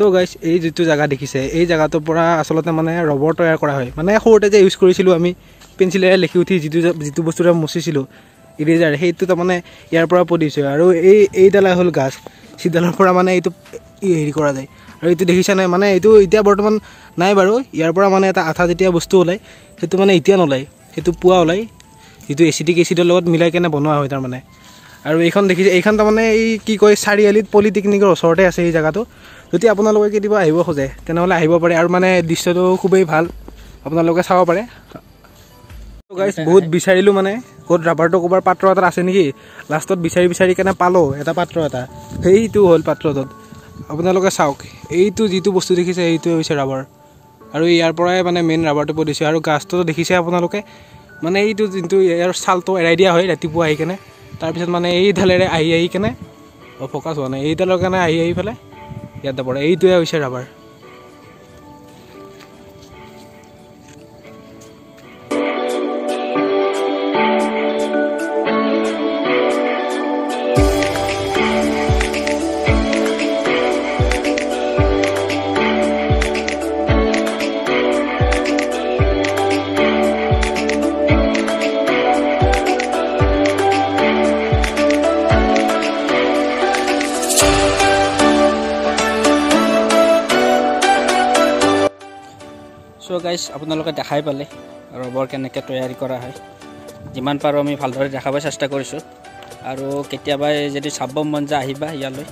তো গাইজ এই যিটো জায়গা দেখিছে এই জায়গাটোৰ পৰা আসলতে মানে ৰবৰ তৈয়াৰ কৰা হয় মানে সৰুতে যে ইউজ কৰিছিলোঁ আমি পেঞ্চিলেৰে লিখি উঠি যিটো বস্তুৰে মুচিছিলোঁ ইৰেজাৰ সেইটো তাৰমানে ইয়াৰ পৰা প্ৰডিউচ হয় আৰু এইডাল হ'ল গাছ সিডালৰ পৰা মানে এইটো হেৰি কৰা যায় আৰু এইটো দেখিছা নাই মানে এইটো এতিয়া বৰ্তমান নাই বাৰু ইয়াৰ পৰা মানে এটা আঠা যেতিয়া বস্তু ওলায় সেইটো মানে এতিয়া নোলায় সেইটো পুৱা ওলায় যিটো এচিটিক এচিডৰ লগত মিলাই কেনে বনোৱা হয় তাৰমানে আৰু এইখন দেখিছে এইখন তাৰমানে এই কি কয় চাৰিআলিত পলিটেকনিকৰ ওচৰতে আছে এই জায়গাটো যদি আপোনালোকে কেতিয়াবা আহিব খোজে তেনেহ'লে আহিব পাৰে আৰু মানে দৃশ্যটো খুবেই ভাল আপোনালোকে চাব পাৰে গাইজ বহুত বিচাৰিলোঁ মানে ক'ত ৰাবাৰটো ক'ৰবাৰ পাত্ৰ এটা আছে নেকি লাষ্টত বিচাৰি কেনে পালোঁ এটা পাত্ৰ এটা সেইটো হ'ল পাত্ৰটোত আপোনালোকে চাওক এইটো যিটো বস্তু দেখিছে এইটোৱে হৈছে ৰাবাৰ আৰু ইয়াৰ পৰাই মানে মেইন ৰাবাৰটো প্ৰডিউচ হয় আৰু গাছটো দেখিছে আপোনালোকে মানে এইটো যোনটো ইয়াৰ ছালটো এৰাই দিয়া হয় ৰাতিপুৱা আহি কেনে তাৰপিছত মানে এইডালেৰে আহি কেনে ফ'কাছ হোৱা নাই এইডালৰ কাৰণে আহি পেলাই ইয়াতে পৰে এইটোৱে হৈছে ৰাবাৰ সো গাইজ আপোনালোকে দেখাই পালে ৰবৰ কেনেকৈ তৈয়াৰী কৰা হয় যিমান পাৰোঁ আমি ভালদৰে দেখাব চেষ্টা কৰিছোঁ আৰু কেতিয়াবা যদি চাব মন যায় আহিবা ইয়ালৈ